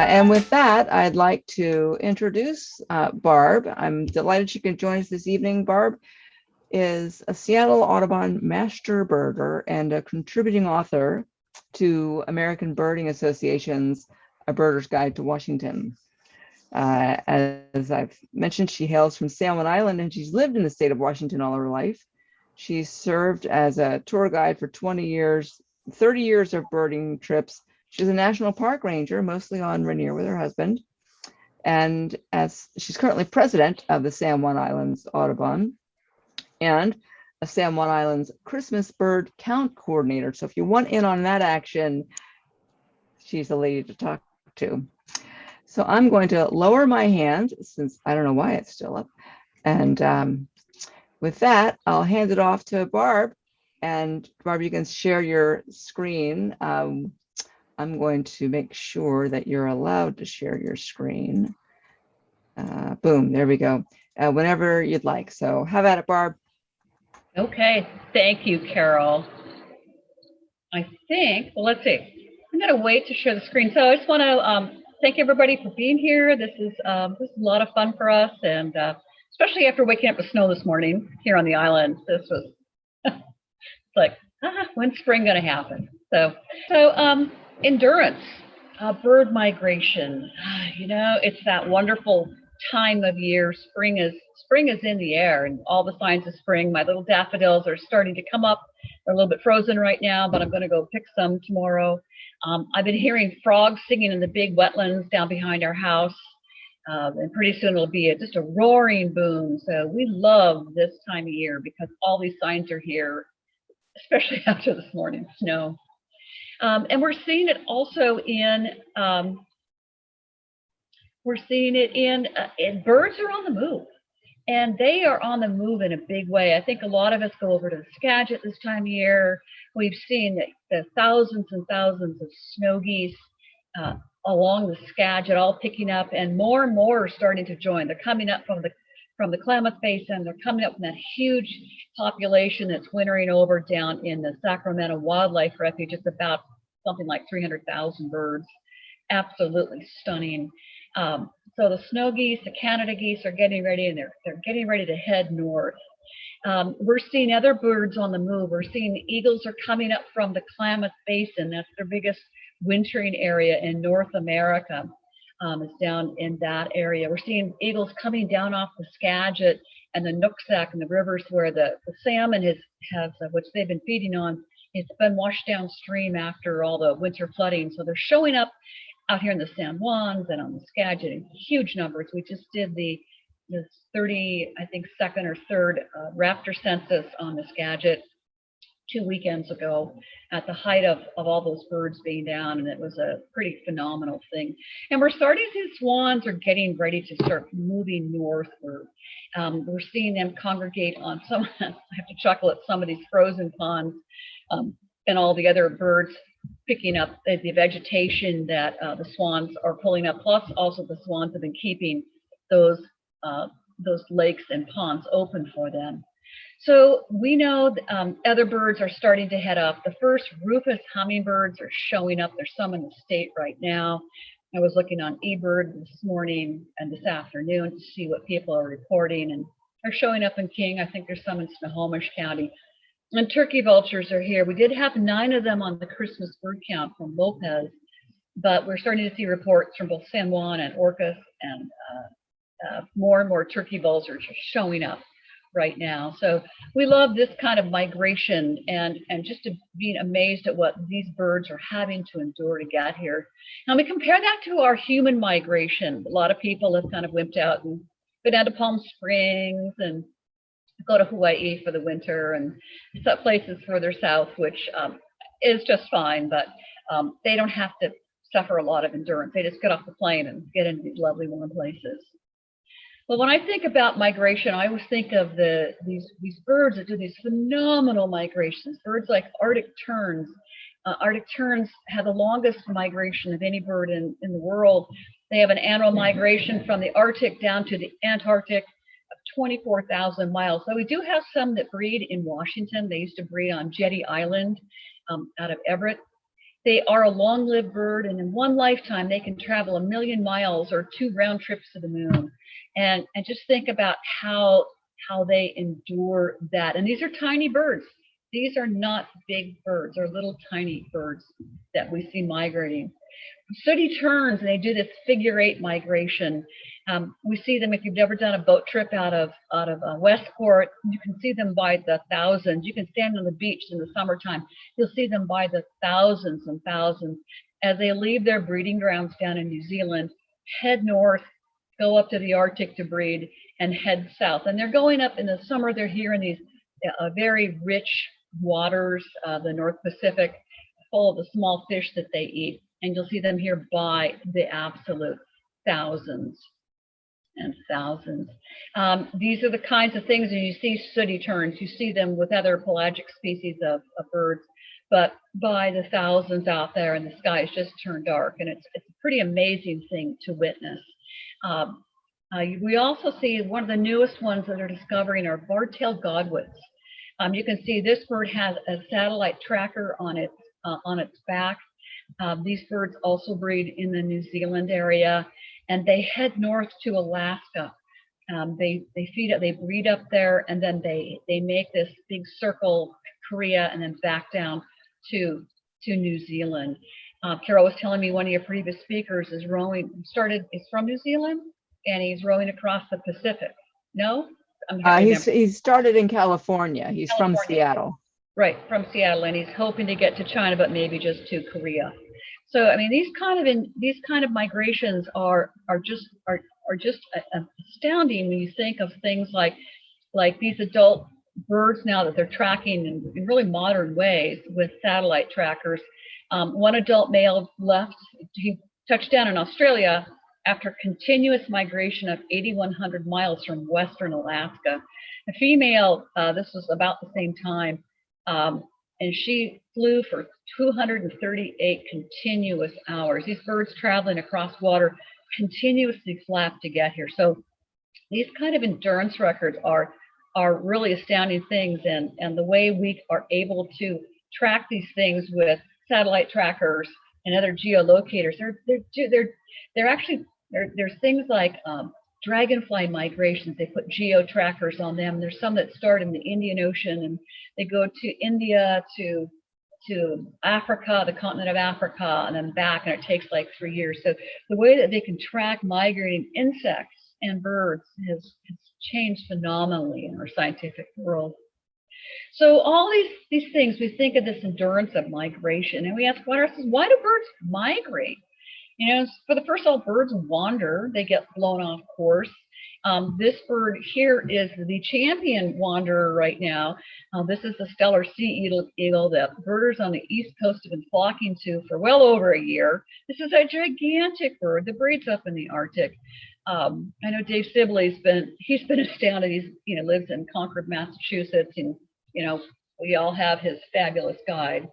And with that, I'd like to introduce Barb. I'm delighted she can join us this evening. Barb is a Seattle Audubon master birder and a contributing author to American Birding Association's A Birder's Guide to Washington. As I've mentioned, she hails from San Juan Island and she's lived in the state of Washington all her life. She's served as a tour guide for 20 years, 30 years of birding trips. She's a national park ranger, mostly on Rainier with her husband. And as she's currently president of the San Juan Islands Audubon and a San Juan Islands Christmas bird count coordinator. So if you want in on that action, she's the lady to talk to. So I'm going to lower my hand since I don't know why it's still up. And with that, I'll hand it off to Barb. And Barb, you can share your screen. I'm going to make sure that you're allowed to share your screen. Boom, there we go. Whenever you'd like. So have at it, Barb. Okay, thank you, Carol. I think, well, let's see. I'm gonna wait to share the screen. So I just want to thank everybody for being here. This is a lot of fun for us, and especially after waking up with snow this morning here on the island. This was it's like, when's spring gonna happen? So endurance, bird migration. You know, it's that wonderful time of year. Spring is in the air, and all the signs of spring. My little daffodils are starting to come up. They're a little bit frozen right now, but I'm going to go pick some tomorrow. I've been hearing frogs singing in the big wetlands down behind our house, and pretty soon it'll be just a roaring boom. So we love this time of year because all these signs are here, especially after this morning snow. And we're seeing it also in birds are on the move, and they are on the move in a big way. I think a lot of us go over to the Skagit this time of year. We've seen the thousands and thousands of snow geese along the Skagit all picking up, and more are starting to join. They're coming up from the Klamath Basin. They're coming up from that huge population that's wintering over down in the Sacramento Wildlife Refuge. It's about something like 300,000 birds. Absolutely stunning. So the snow geese, the Canada geese are getting ready, and they're getting ready to head north. We're seeing other birds on the move. We're seeing the eagles are coming up from the Klamath Basin. That's their biggest wintering area in North America. Is down in that area. We're seeing eagles coming down off the Skagit and the Nooksack and the rivers where the salmon has which they've been feeding on. It's been washed downstream after all the winter flooding. So they're showing up out here in the San Juans and on the Skagit in huge numbers. We just did the 30, I think, second or third raptor census on the Skagit 2 weekends ago at the height of all those birds being down, and it was a pretty phenomenal thing. And we're starting to see swans are getting ready to start moving northward. We're seeing them congregate on some, I have to chuckle at some of these frozen ponds, and all the other birds picking up the vegetation that the swans are pulling up. Plus also the swans have been keeping those lakes and ponds open for them. So we know other birds are starting to head up. The first Rufus Hummingbirds are showing up. There's some in the state right now. I was looking on eBird this morning and this afternoon to see what people are reporting, and they're showing up in King. I think there's some in Snohomish County. And turkey vultures are here. We did have 9 of them on the Christmas bird count from Lopez, but we're starting to see reports from both San Juan and Orcas, and more and more turkey vultures are showing up right now. So we love this kind of migration, and just to being amazed at what these birds are having to endure to get here. Now we compare that to our human migration. A lot of people have kind of wimped out and go down to Palm Springs and go to Hawaii for the winter and some places further south, which is just fine, but they don't have to suffer a lot of endurance. They just get off the plane and get into these lovely warm places. Well, when I think about migration, I always think of these birds that do these phenomenal migrations. Birds like Arctic terns. Arctic terns have the longest migration of any bird in the world. They have an annual migration from the Arctic down to the Antarctic of 24,000 miles. So we do have some that breed in Washington. They used to breed on Jetty Island out of Everett. They are a long-lived bird, and in one lifetime, they can travel 1,000,000 miles or 2 round trips to the moon. And just think about how they endure that. And these are tiny birds. These are not big birds. They're little tiny birds that we see migrating. Sooty terns, and they do this figure-8 migration. We see them if you've ever done a boat trip out of Westport. You can see them by the thousands. You can stand on the beach in the summertime. You'll see them by the thousands and thousands as they leave their breeding grounds down in New Zealand, head north, go up to the Arctic to breed, and head south. And they're going up in the summer. They're here in these very rich waters, the North Pacific, full of the small fish that they eat. And you'll see them here by the absolute thousands and thousands. These are the kinds of things, and you see sooty terns, you see them with other pelagic species of birds, but by the thousands out there, and the sky is just turned dark, and it's a pretty amazing thing to witness. We also see one of the newest ones that are discovering are bar-tailed godwits. You can see this bird has a satellite tracker on its back. These birds also breed in the New Zealand area, and they head north to Alaska. They breed up there, and then they make this big circle, Korea, and then back down to New Zealand. Carol was telling me one of your previous speakers is from New Zealand, and he's rowing across the Pacific. No? He started in California. He's from Seattle. Right, from Seattle, and he's hoping to get to China, but maybe just to Korea. So, I mean, these kind of migrations are just astounding when you think of things like these adult birds now that they're tracking in really modern ways with satellite trackers. One adult male left. He touched down in Australia after continuous migration of 8,100 miles from western Alaska. The female, this was about the same time, and she flew for 238 continuous hours. These birds traveling across water continuously flap to get here. So these kind of endurance records are really astounding things, and the way we are able to track these things with satellite trackers and other geolocators, there's things like dragonfly migrations. They put geo trackers on them. There's some that start in the Indian Ocean, and they go to India, to Africa, the continent of Africa, and then back, and it takes like 3 years. So the way that they can track migrating insects and birds has changed phenomenally in our scientific world. So all these things, we think of this endurance of migration, and we ask ourselves, why do birds migrate? You know, for the first of all, birds wander, they get blown off course. This bird here is the champion wanderer right now. This is the stellar Sea Eel Eel that birders on the East Coast have been flocking to for well over a year. This is a gigantic bird that breeds up in the Arctic. I know Dave Sibley's been astounded. He lives in Concord, Massachusetts, and we all have his fabulous guide.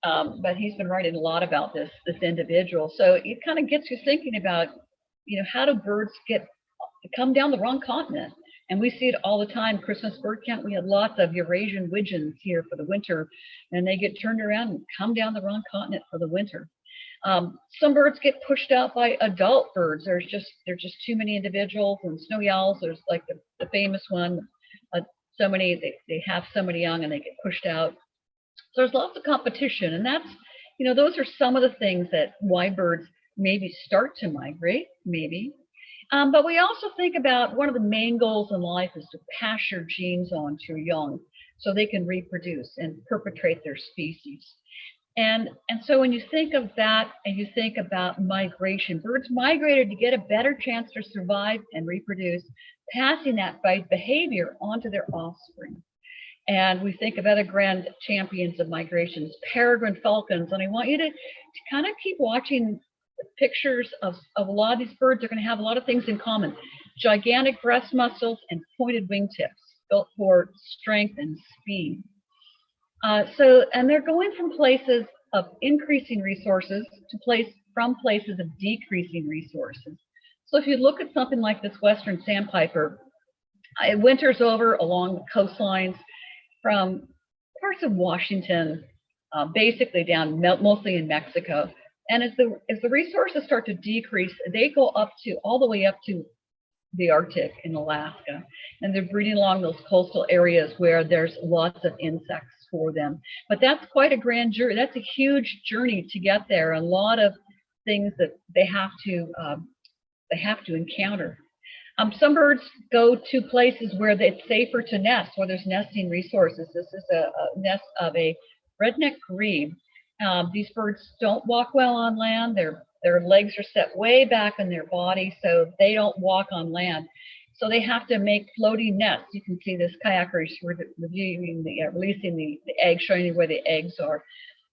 But he's been writing a lot about this individual. So it kind of gets you thinking about, how do birds come down the wrong continent? And we see it all the time. Christmas bird count, we had lots of Eurasian widgeons here for the winter, and they get turned around and come down the wrong continent for the winter. Some birds get pushed out by adult birds. There's just too many individuals, and snowy owls, there's like the famous one, they have so many young and they get pushed out. So there's lots of competition, and that's, those are some of the things that why birds maybe start to migrate, maybe. But we also think about one of the main goals in life is to pass your genes on to your young so they can reproduce and perpetuate their species. And so when you think of that and you think about migration, birds migrated to get a better chance to survive and reproduce, passing that by behavior onto their offspring. And we think of other grand champions of migrations, peregrine falcons. And I want you to kind of keep watching pictures of a lot of these birds. They're going to have a lot of things in common. Gigantic breast muscles and pointed wingtips built for strength and speed. And they're going from places of increasing resources to places of decreasing resources. So if you look at something like this western sandpiper, it winters over along the coastlines from parts of Washington basically down mostly in Mexico. And as the resources start to decrease, they go up to all the way up to the Arctic in Alaska, and they're breeding along those coastal areas where there's lots of insects for them. But that's quite a grand journey. That's a huge journey to get there. A lot of things that they have to encounter. Some birds go to places where it's safer to nest, where there's nesting resources. This is a nest of a redneck grebe. These birds don't walk well on land. Their legs are set way back in their body, so they don't walk on land. So they have to make floating nests. You can see this kayaker is releasing the eggs, showing you where the eggs are.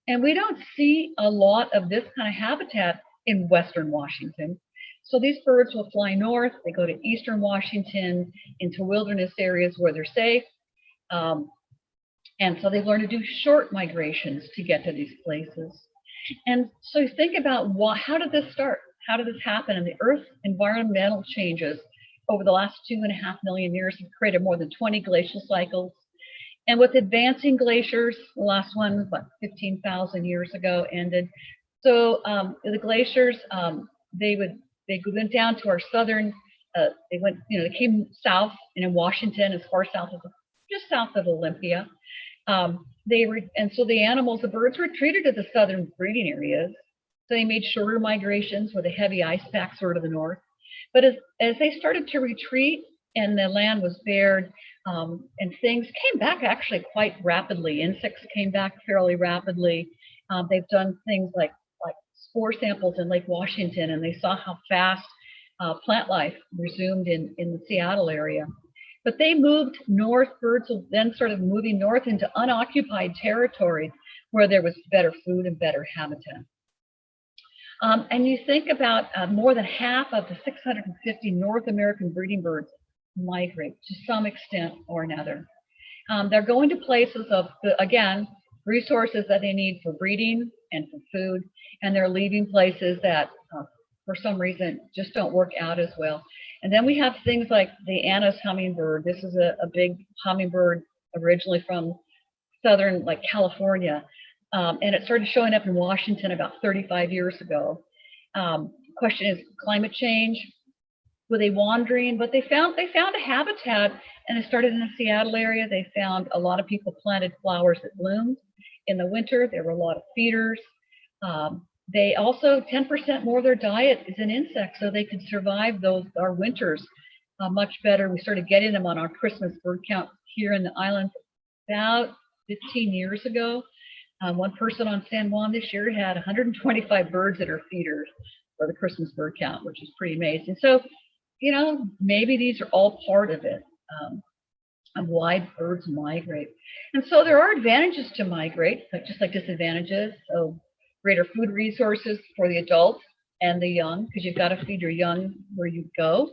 And we don't see a lot of this kind of habitat in Western Washington. So these birds will fly north. They go to Eastern Washington, into wilderness areas where they're safe. And so they've learned to do short migrations to get to these places. And so you think about how did this start? How did this happen? And the Earth's environmental changes over the last 2.5 million years have created more than 20 glacial cycles. And with advancing glaciers, the last one was about 15,000 years ago ended. So the glaciers, they went down to our southern, they came south and in Washington, as far south as just south of Olympia. And so the birds retreated to the southern breeding areas. So they made shorter migrations with a heavy ice pack sort of the north. But as they started to retreat and the land was bared, and things came back actually quite rapidly. Insects came back fairly rapidly. They've done things like spore samples in Lake Washington, and they saw how fast plant life resumed in the Seattle area. But they moved north. Birds then started moving north into unoccupied territory where there was better food and better habitat. And you think about more than half of the 650 North American breeding birds migrate to some extent or another. They're going to places of, again, resources that they need for breeding and for food, and they're leaving places that for some reason just don't work out as well. And then we have things like the Anna's hummingbird. This is a big hummingbird originally from southern, like California. And it started showing up in Washington about 35 years ago. Question is climate change. Were they wandering? But they found a habitat, and it started in the Seattle area. They found a lot of people planted flowers that bloomed in the winter. There were a lot of feeders. They also, 10% more of their diet is in insects, so they could survive our winters much better. We started getting them on our Christmas bird count here in the island about 15 years ago. One person on San Juan this year had 125 birds at her feeders for the Christmas bird count, which is pretty amazing. So, maybe these are all part of it, of why birds migrate. And so there are advantages to migrate, just like disadvantages. So greater food resources for the adults and the young, because you've got to feed your young where you go.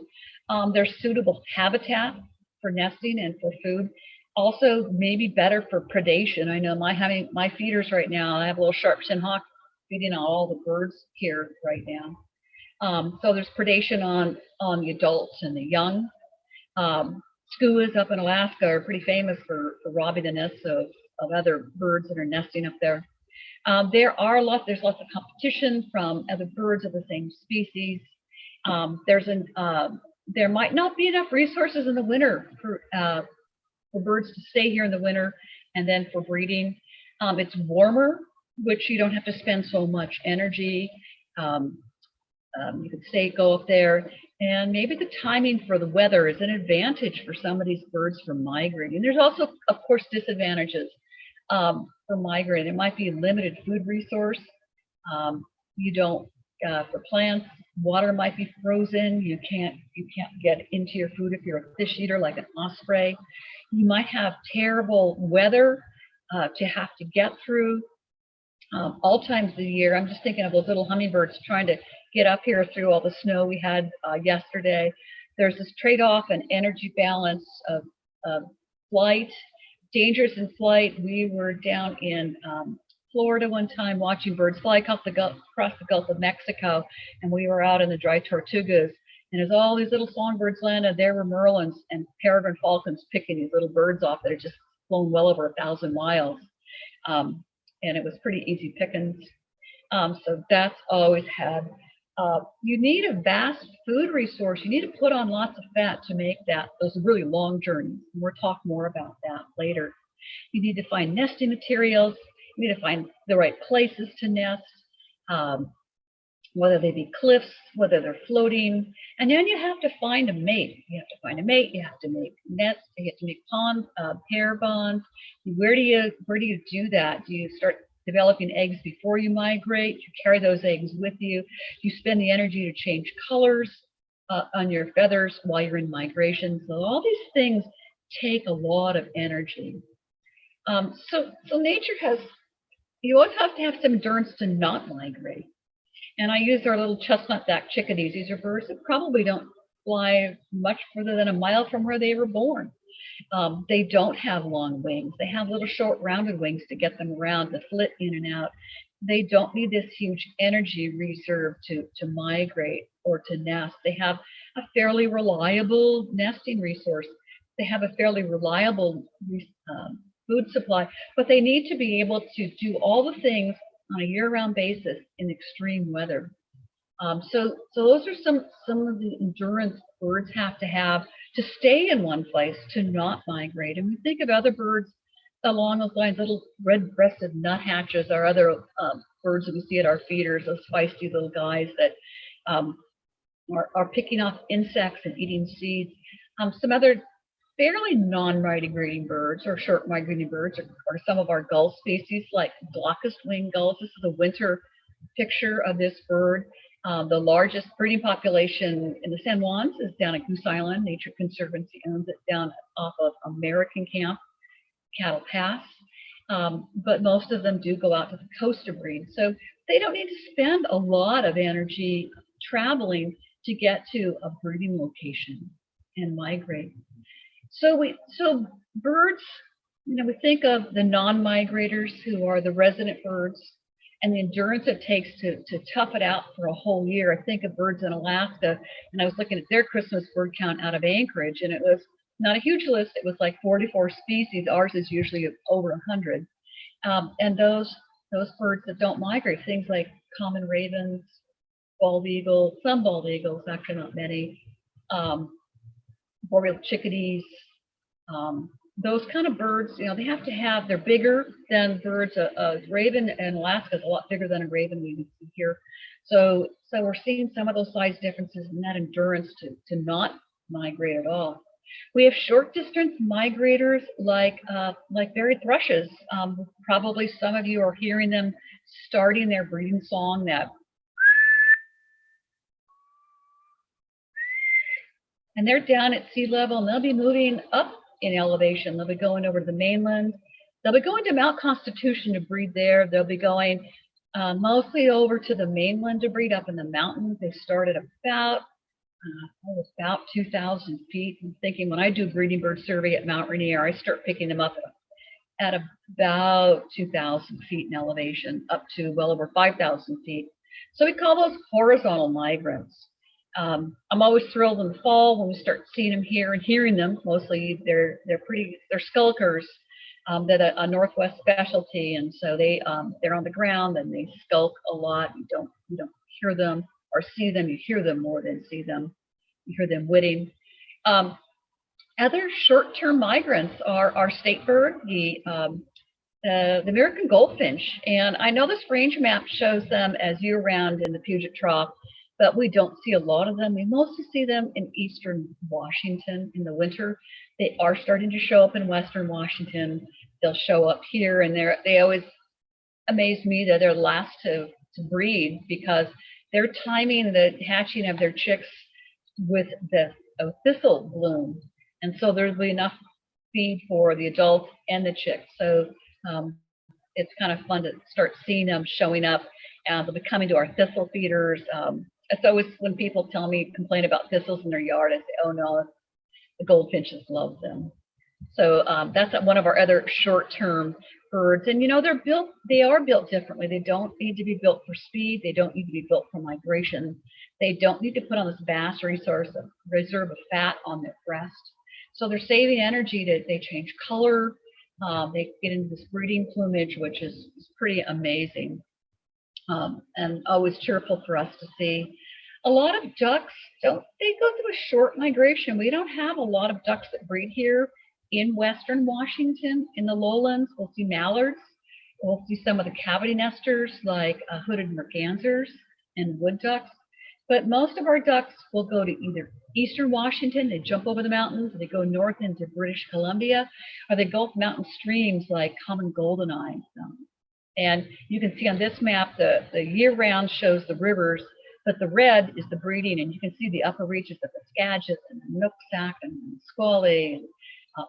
There's suitable habitat for nesting and for food. Also, maybe better for predation. I know my feeders right now, I have a little sharp-shinned hawk feeding on all the birds here right now. So there's predation on the adults and the young. Skuas up in Alaska are pretty famous for robbing the nests of other birds that are nesting up there. There's lots of competition from other birds of the same species. There might not be enough resources in the winter for birds to stay here in the winter, and then for breeding. It's warmer, which you don't have to spend so much energy. You could go up there, and maybe the timing for the weather is an advantage for some of these birds for migrating. There's also, of course, disadvantages for migrating. There might be a limited food resource. For plants, water might be frozen. You can't get into your food if you're a fish eater like an osprey. You might have terrible weather to have to get through all times of the year. I'm just thinking of those little hummingbirds trying to get up here through all the snow we had yesterday. There's this trade-off and energy balance of flight, dangers in flight. We were down in Florida one time watching birds fly across the Gulf of Mexico, and we were out in the dry Tortugas. And as all these little songbirds landed, there were merlins and Peregrine Falcons picking these little birds off that had just flown well over 1,000 miles. and it was pretty easy pickings. So that's always had. You need a vast food resource. You need to put on lots of fat to make those really long journeys. We'll talk more about that later. You need to find nesting materials. You need to find the right places to nest, whether they be cliffs, whether they're floating. And then you have to find a mate. You have to find a mate. You have to make nets. You have to make ponds, pair bonds. Where do you do that? Do you start developing eggs before you migrate? You carry those eggs with you. You spend the energy to change colors on your feathers while you're in migration. So all these things take a lot of energy. So nature you always have to have some endurance to not migrate. And I use our little chestnut-backed chickadees. These are birds that probably don't fly much further than a mile from where they were born. They don't have long wings. They have little short rounded wings to get them around, to flit in and out. They don't need this huge energy reserve to migrate or to nest. They have a fairly reliable nesting resource. They have a fairly reliable food supply, but they need to be able to do all the things on a year-round basis in extreme weather. So those are some of the endurance birds have to stay in one place, to not migrate. And we think of other birds along those lines, little red-breasted nuthatches are other birds that we see at our feeders, those feisty little guys that are picking off insects and eating seeds. Some other fairly non-migrating birds or short migrating birds are some of our gull species, like glaucous winged gulls. This is a winter picture of this bird. The largest breeding population in the San Juans is down at Goose Island. Nature Conservancy owns it down off of American Camp, Cattle Pass. But most of them do go out to the coast to breed. So they don't need to spend a lot of energy traveling to get to a breeding location and migrate. So birds, we think of the non-migrators who are the resident birds and the endurance it takes to tough it out for a whole year. I think of birds in Alaska, and I was looking at their Christmas bird count out of Anchorage, and it was not a huge list. It was like 44 species. Ours is usually over 100. And those birds that don't migrate, things like common ravens, bald eagles, some bald eagles, actually not many, boreal chickadees, those kind of birds, they're bigger than birds. A raven in Alaska is a lot bigger than a raven we see here. So we're seeing some of those size differences in that endurance to not migrate at all. We have short distance migrators like varied thrushes. Probably some of you are hearing them starting their breeding song, and they're down at sea level, and they'll be moving up in elevation. They'll be going over to the mainland. They'll be going to Mount Constitution to breed there. They'll be going mostly over to the mainland to breed up in the mountains. They start at about 2,000 feet. I'm thinking when I do breeding bird survey at Mount Rainier, I start picking them up at about 2,000 feet in elevation, up to well over 5,000 feet. So we call those horizontal migrants. I'm always thrilled in the fall when we start seeing them here and hearing them. Mostly they're skulkers, that a Northwest specialty, and so they're on the ground and they skulk a lot. You don't hear them or see them. You hear them more than see them. You hear them whitting. Other short-term migrants are our state bird, the American goldfinch, and I know this range map shows them as year-round in the Puget Trough, but we don't see a lot of them. We mostly see them in eastern Washington in the winter. They are starting to show up in western Washington. They'll show up here, and they always amaze me that they're last to breed, because they're timing the hatching of their chicks with the thistle bloom. And so there'll be enough feed for the adults and the chicks. So it's kind of fun to start seeing them showing up. They'll be coming to our thistle feeders. It's always when people complain about thistles in their yard, I say, oh no, the goldfinches love them. So that's one of our other short-term birds. And they are built differently. They don't need to be built for speed. They don't need to be built for migration. They don't need to put on this vast reserve of fat on their breast. So they're saving energy. They change color. They get into this breeding plumage, which is pretty amazing, and always cheerful for us to see. A lot of ducks they go through a short migration. We don't have a lot of ducks that breed here in western Washington. In the lowlands, we'll see mallards. We'll see some of the cavity nesters like hooded mergansers and wood ducks. But most of our ducks will go to either eastern Washington, they jump over the mountains, they go north into British Columbia, or they go up mountain streams like common goldeneye. And you can see on this map, the year-round shows the rivers, but the red is the breeding, and you can see the upper reaches of the Skagit and the Nooksack and Squally, and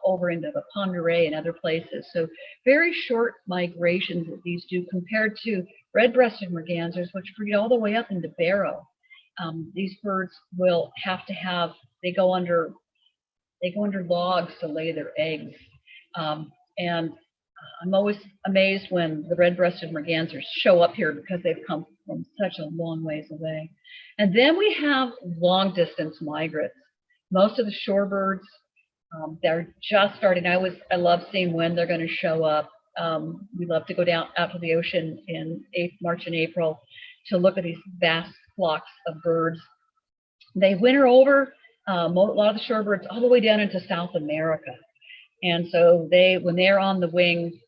over into the Pend Oreille and other places. So very short migrations that these do compared to red-breasted mergansers, which breed all the way up into Barrow. These birds will have to have, they go under logs to lay their eggs. And I'm always amazed when the red-breasted mergansers show up here because they've come from such a long ways away. And then we have long-distance migrants. Most of the shorebirds, they're just starting. I love seeing when they're going to show up. We love to go down out to the ocean in March and April to look at these vast flocks of birds. They winter over, a lot of the shorebirds, all the way down into South America. And so when they're on the wing,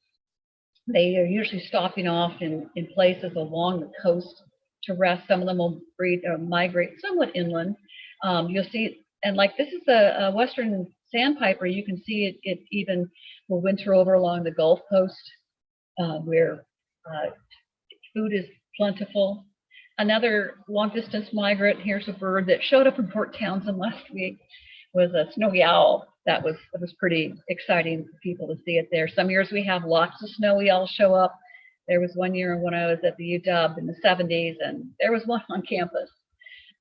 they are usually stopping off in places along the coast to rest. Some of them will migrate somewhat inland. You'll see, and like this is a western sandpiper, you can see it even will winter over along the Gulf Coast where food is plentiful. Another long-distance migrant, here's a bird that showed up in Port Townsend last week, was a snowy owl. It was pretty exciting for people to see it there. Some years we have lots of snowy owls show up. There was one year when I was at the UW in the 70s, and there was one on campus.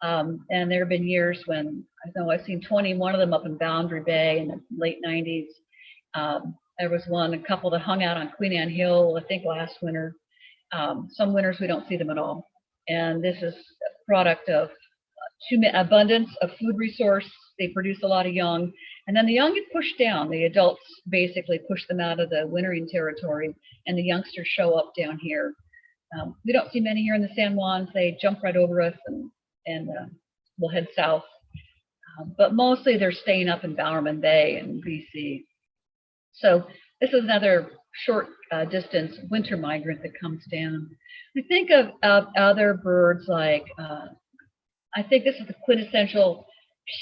And there have been years when I know I've seen 21 of them up in Boundary Bay in the late 90s. There was a couple that hung out on Queen Anne Hill, I think last winter. Some winters we don't see them at all. And this is a product of abundance of food resource. They produce a lot of young, and then the young get pushed down. The adults basically push them out of the wintering territory, and the youngsters show up down here. We don't see many here in the San Juans. They jump right over us and we'll head south. But mostly they're staying up in Bowerman Bay in BC. So this is another short distance winter migrant that comes down. We think of other birds like, I think this is the quintessential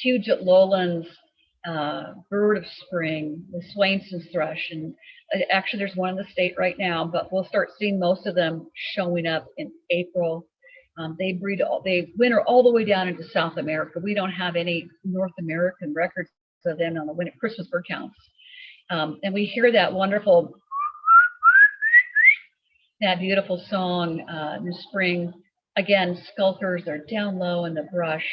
Puget Lowlands bird of spring, the Swainson's thrush. And actually there's one in the state right now, but we'll start seeing most of them showing up in April. They winter all the way down into South America. We don't have any North American records of them on the Christmas bird counts. And we hear that beautiful song in the spring. Again, skulkers are down low in the brush.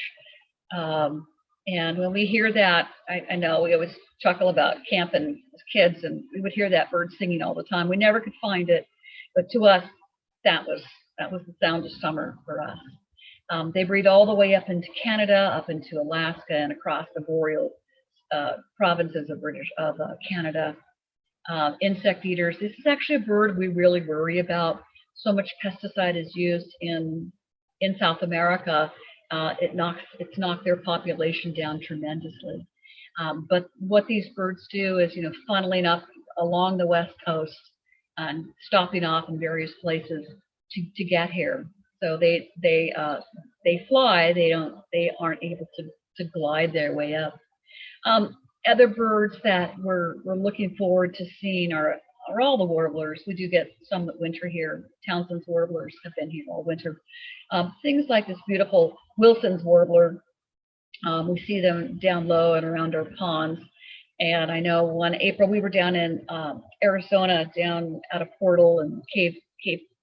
And when we hear that, I know we always chuckle about camping as kids, and we would hear that bird singing all the time. We never could find it, but to us, that was the sound of summer for us. They breed all the way up into Canada, up into Alaska, and across the boreal provinces of Canada. Insect eaters. This is actually a bird we really worry about. So much pesticide is used in South America. It's knocked their population down tremendously. But what these birds do is, funneling up along the West Coast and stopping off in various places to get here. So they fly. They aren't able to glide their way up. Other birds that we're looking forward to seeing are all the warblers. We do get some that winter here. Townsend's warblers have been here all winter. Things like this beautiful Wilson's warbler. We see them down low and around our ponds. And I know one April we were down in Arizona, down at a portal in Cave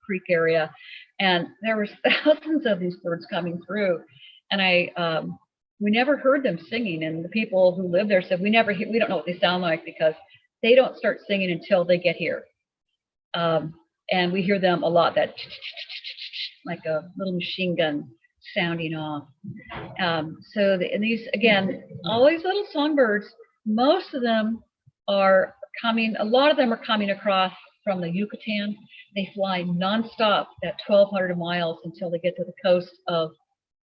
Creek area, and there was thousands of these birds coming through. And we never heard them singing, and the people who live there said we don't know what they sound like because they don't start singing until they get here. And we hear them a lot, that like a little machine gun sounding off. And these, again, all these little songbirds, most of them are coming, a lot of them are coming across from the Yucatan. They fly nonstop at 1,200 miles until they get to the coast of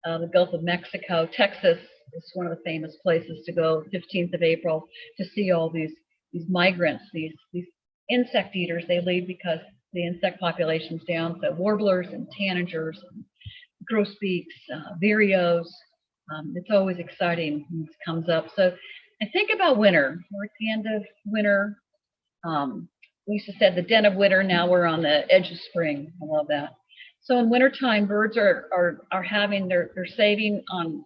the Gulf of Mexico. Texas is one of the famous places to go, 15th of April, to see all these migrants, these insect eaters. They leave because the insect population's down. So warblers and tanagers, and grosbeaks, vireos. It's always exciting when this comes up. So I think about winter. We're at the end of winter. We used to say the den of winter. Now we're on the edge of spring. I love that. So in wintertime, birds are having, they're saving on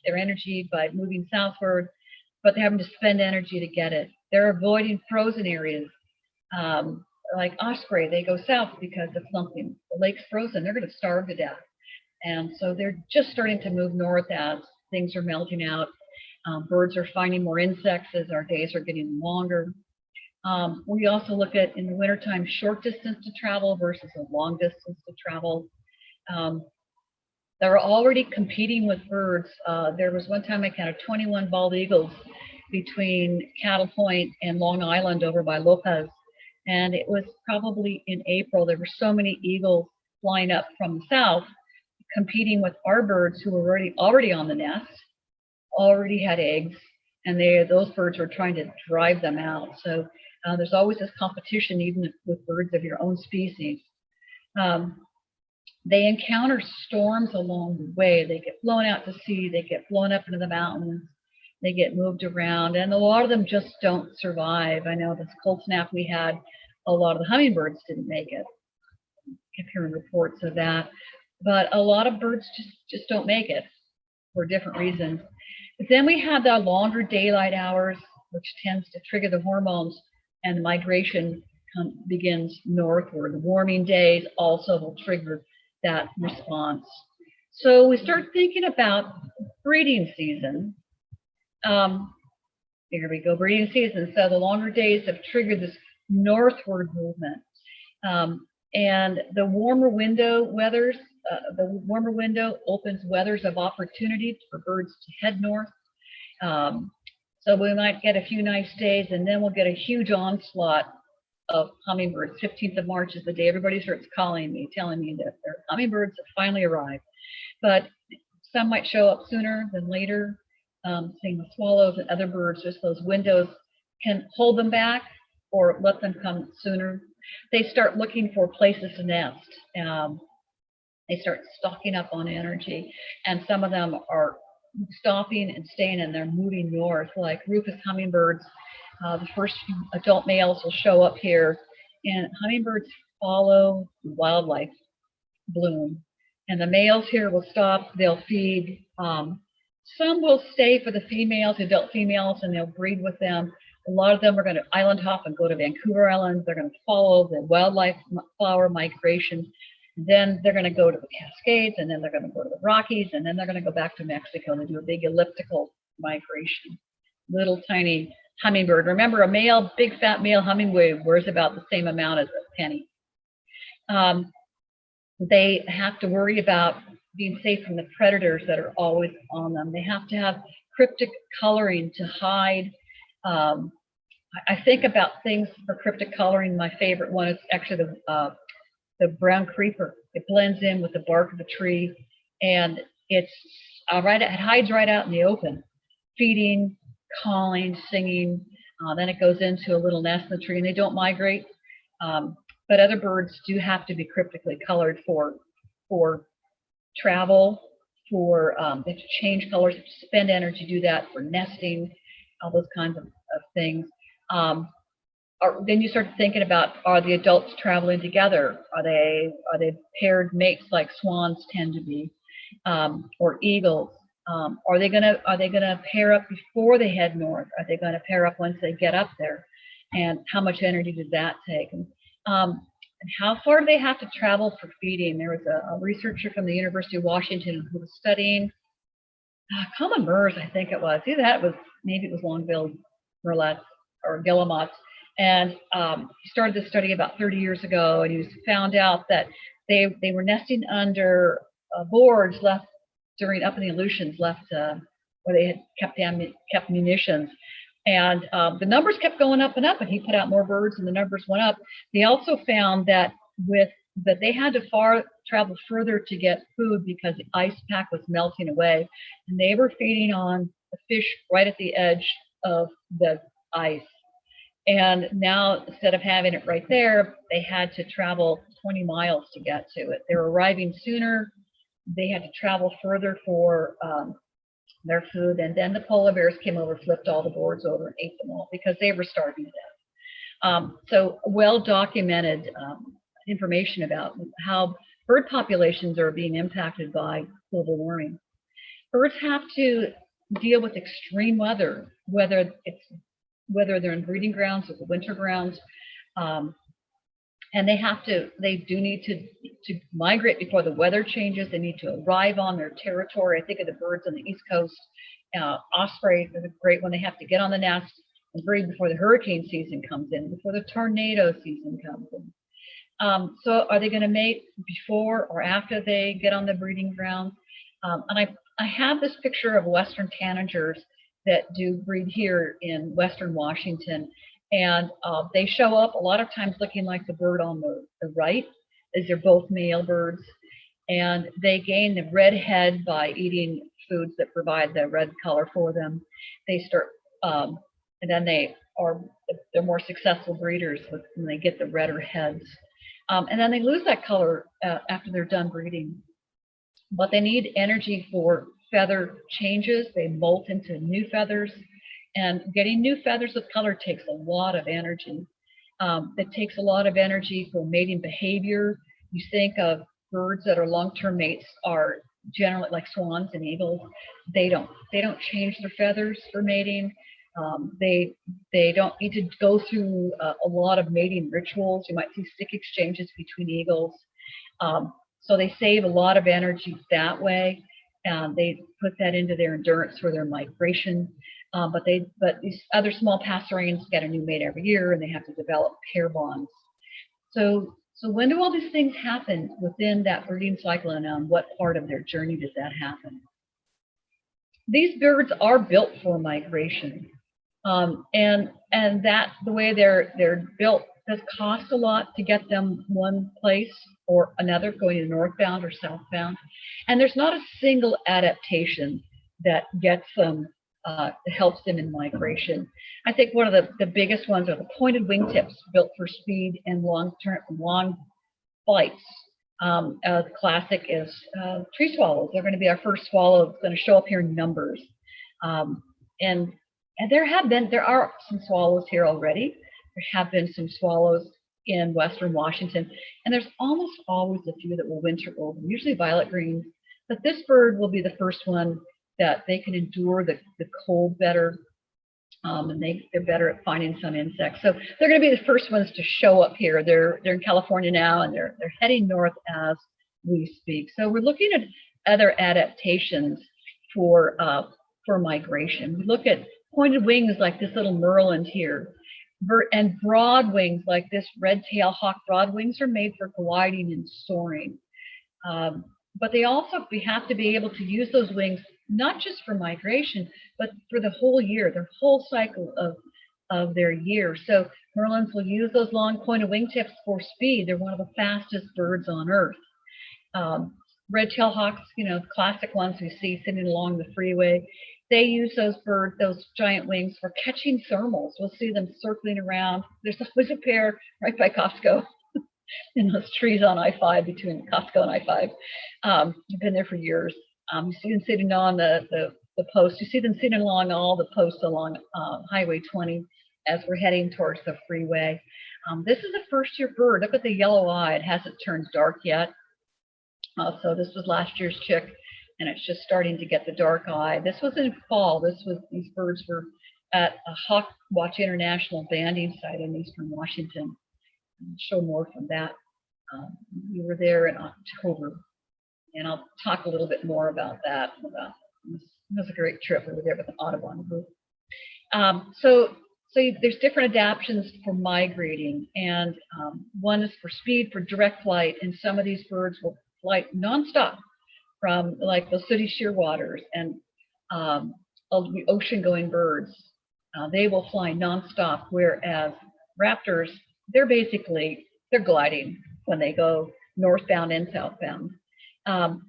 their energy by moving southward, but they're having to spend energy to get it. They're avoiding frozen areas. Like osprey, they go south because of something. The lake's frozen, they're going to starve to death. And so they're just starting to move north as things are melting out. Birds are finding more insects as our days are getting longer. We also look at, in the wintertime, short distance to travel versus a long distance to travel. They're already competing with birds. There was one time I counted 21 bald eagles between Cattle Point and Long Island over by Lopez. And it was probably in April. There were so many eagles flying up from the south, competing with our birds who were already on the nest, already had eggs, and those birds were trying to drive them out. So there's always this competition, even with birds of your own species. They encounter storms along the way. They get blown out to sea. They get blown up into the mountains. They get moved around, and a lot of them just don't survive. I know this cold snap we had, a lot of the hummingbirds didn't make it. I kept hearing reports of that. But a lot of birds just don't make it for different reasons. But then we have the longer daylight hours, which tends to trigger the hormones, and the migration begins northward. The warming days also will trigger that response. So we start thinking about breeding season. Here we go, breeding season. So the longer days have triggered this northward movement. And the warmer window opens weathers of opportunity for birds to head north. So we might get a few nice days, and then we'll get a huge onslaught of hummingbirds. 15th of March is the day everybody starts calling me, telling me that their hummingbirds have finally arrived. But some might show up sooner than later. Same with swallows and other birds. Just those windows can hold them back or let them come sooner. They start looking for places to nest. They start stocking up on energy, and some of them are stopping and staying, and they're moving north, like Rufus hummingbirds. The first adult males will show up here, and hummingbirds follow wildlife bloom. And the males here will stop, they'll feed. Some will stay for the females, adult females, and they'll breed with them. A lot of them are going to island hop and go to Vancouver Island. They're going to follow the wildlife flower migration. Then they're going to go to the Cascades, and then they're going to go to the Rockies, and then they're going to go back to Mexico and do a big elliptical migration. Little tiny hummingbird. Remember, a male, big fat male hummingbird wears about the same amount as a penny. They have to worry about being safe from the predators that are always on them. They have to have cryptic coloring to hide. I think about things for cryptic coloring. My favorite one is actually the brown creeper. It blends in with the bark of the tree, and it hides right out in the open, feeding, calling, singing. Then it goes into a little nest in the tree, and they don't migrate. But other birds do have to be cryptically colored for travel, they have to change colors, spend energy to do that, for nesting, all those kinds of things. Then you start thinking about, are the adults traveling together? Are they paired mates like swans tend to be, or eagles? Are they gonna pair up before they head north? Are they gonna pair up once they get up there? And how much energy does that take? And how far do they have to travel for feeding? There was a researcher from the University of Washington who was studying common murres, I think it was. Either that maybe it was long-billed murrelets or guillemots. And he started this study about 30 years ago, and he found out that they were nesting under boards left up in the Aleutians, where they had kept munitions. And the numbers kept going up and up, and he put out more birds, and the numbers went up. They also found that they had to travel further to get food because the ice pack was melting away, and they were feeding on the fish right at the edge of the ice. And now, instead of having it right there, they had to travel 20 miles to get to it. They were arriving sooner. They had to travel further for their food. And then the polar bears came over, flipped all the boards over, and ate them all because they were starving to death. So well-documented information about how bird populations are being impacted by global warming. Birds have to deal with extreme weather, whether they're in breeding grounds or the winter grounds, and they do need to migrate before the weather changes. They need to arrive on their territory. I think of the birds on the East Coast. Ospreys is a great one. They have to get on the nest and breed before the hurricane season comes in, before the tornado season comes in. So are they going to mate before or after they get on the breeding ground? And I have this picture of Western tanagers that do breed here in Western Washington. And they show up a lot of times looking like the bird on the right, as they're both male birds. And they gain the red head by eating foods that provide the red color for them. They start, and then they're more successful breeders when they get the redder heads. And then they lose that color after they're done breeding. But they need energy for feather changes. They molt into new feathers, and getting new feathers with color takes a lot of energy. It takes a lot of energy for mating behavior. You think of birds that are long-term mates are generally like swans and eagles. They don't change their feathers for mating. They don't need to go through a lot of mating rituals. You might see stick exchanges between eagles. So they save a lot of energy that way. They put that into their endurance for their migration. But these other small passerines get a new mate every year, and they have to develop pair bonds. So when do all these things happen within that breeding cycle, and on what part of their journey does that happen? These birds are built for migration, and that the way they're built does cost a lot to get them one place or another, going northbound or southbound. And there's not a single adaptation that gets them, helps them in migration. I think one of the biggest ones are the pointed wingtips, built for speed and long flights. The classic is tree swallows. They're going to be our first swallow. It's going to show up here in numbers. And there are some swallows here already. There have been some swallows in Western Washington, and there's almost always a few that will winter over, usually violet greens. But this bird will be the first one that they can endure the cold better, and they're better at finding some insects. So they're going to be the first ones to show up here. They're in California now, and they're heading north as we speak. So we're looking at other adaptations for migration. We look at pointed wings like this little merlin here. And broad wings like this red-tailed hawk. Broad wings are made for gliding and soaring. But we have to be able to use those wings not just for migration, but for the whole year, their whole cycle of their year. So merlins will use those long pointed wingtips for speed. They're one of the fastest birds on Earth. Red-tailed hawks, classic ones we see sitting along the freeway. They use those giant wings for catching thermals. We'll see them circling around. There's always a pair right by Costco in those trees on I-5, between Costco and I-5. I've been there for years. You see them sitting on the posts. You see them sitting along all the posts along Highway 20 as we're heading towards the freeway. This is a first-year bird. Look at the yellow eye. It hasn't turned dark yet. So this was last year's chick, and it's just starting to get the dark eye. This was in fall. These birds were at a Hawk Watch International banding site in eastern Washington. I'll show more from that. We were there in October, and I'll talk a little bit more about that. It was a great trip. We were there with an Audubon group. So there's different adaptations for migrating, and one is for speed, for direct flight, and some of these birds will flight nonstop from like the sooty shearwaters and ocean-going birds. They will fly nonstop, whereas raptors, they're gliding when they go northbound and southbound. Um,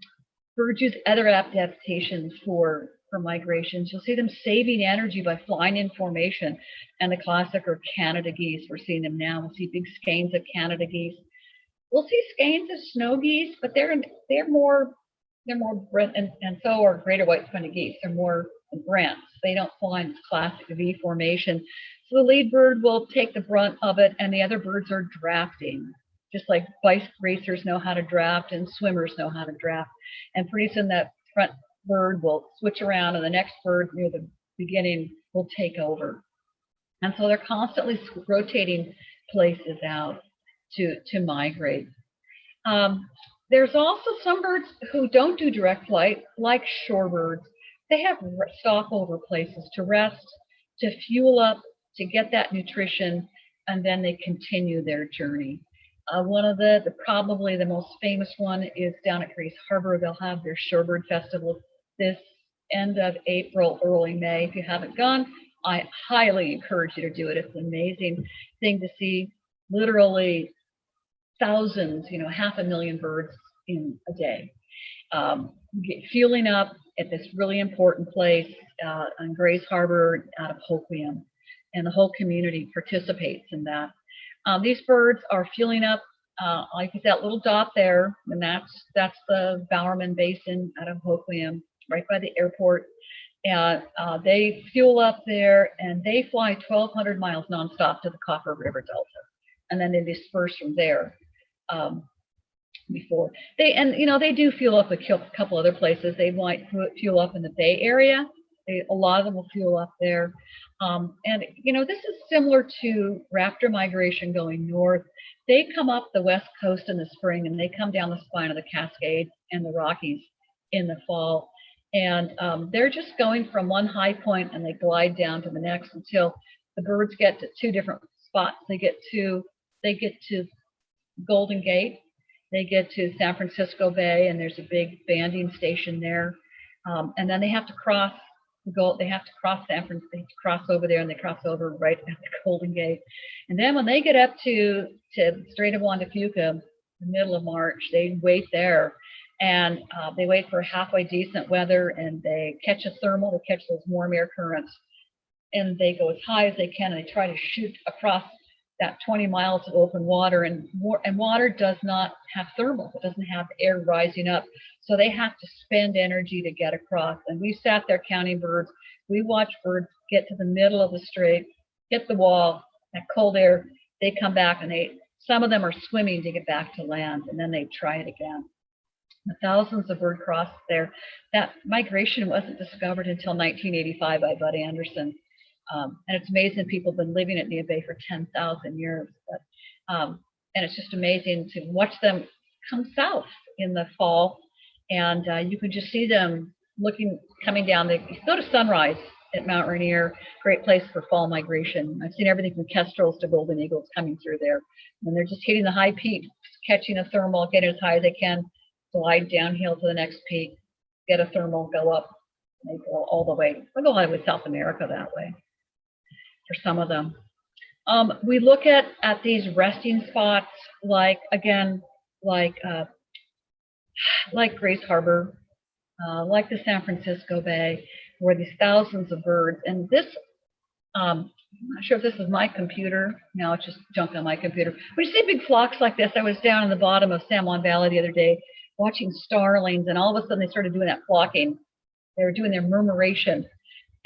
Birds use other adaptations for migrations. You'll see them saving energy by flying in formation. And the classic are Canada geese. We're seeing them now. We'll see big skeins of Canada geese. We'll see skeins of snow geese, but they're more and so are greater white-spotted geese. They're more brants. They don't fly in classic V formation. So the lead bird will take the brunt of it, and the other birds are drafting. Just like bike racers know how to draft and swimmers know how to draft. And pretty soon that front bird will switch around and the next bird near the beginning will take over. And so they're constantly rotating places out to migrate. There's also some birds who don't do direct flight, like shorebirds. They have stopover places to rest, to fuel up, to get that nutrition, and then they continue their journey. One of probably the most famous one is down at Grace Harbor. They'll have their Shorebird Festival this end of April, early May. If you haven't gone, I highly encourage you to do it. It's an amazing thing to see. Literally thousands, 500,000 birds in a day, fueling up at this really important place on Grace Harbor out of Hoquiam, and the whole community participates in that. These birds are fueling up, like that little dot there, and that's the Bowerman Basin out of Hoquiam, right by the airport. And they fuel up there, and they fly 1,200 miles nonstop to the Copper River Delta, and then they disperse from there. Before they do fuel up a couple other places. They might fuel up in the Bay Area. A lot of them will fuel up there. And this is similar to raptor migration going north. They come up the west coast in the spring, and they come down the spine of the Cascades and the Rockies in the fall. And they're just going from one high point, and they glide down to the next until the birds get to two different spots. They get to Golden Gate. They get to San Francisco Bay, and there's a big banding station there. And then they have to cross San Francisco. They cross over there, and they cross over right at the Golden Gate. And then when they get up to Strait of Juan de Fuca, the middle of March, they wait there, and they wait for halfway decent weather, and they catch a thermal to catch those warm air currents, and they go as high as they can, and they try to shoot across that 20 miles of open water, and water does not have thermal. It doesn't have air rising up. So they have to spend energy to get across. And we sat there counting birds. We watched birds get to the middle of the strait, hit the wall, that cold air, they come back, and some of them are swimming to get back to land, and then they try it again. The thousands of bird crosses there. That migration wasn't discovered until 1985 by Bud Anderson. And it's amazing people have been living at Neah Bay for 10,000 years. But, and it's just amazing to watch them come south in the fall. And you can just see them coming down. You go to Sunrise at Mount Rainier, great place for fall migration. I've seen everything from kestrels to golden eagles coming through there. And they're just hitting the high peak, catching a thermal, getting as high as they can, glide downhill to the next peak, get a thermal, go up. They go all the way. They'll go all the way to South America that way. For some of them. We look at these resting spots like Grace Harbor, like the San Francisco Bay, where these thousands of birds, and this, I'm not sure if this is my computer. No, it's just junk on my computer. When you see big flocks like this, I was down in the bottom of San Juan Valley the other day watching starlings, and all of a sudden they started doing that flocking. They were doing their murmuration.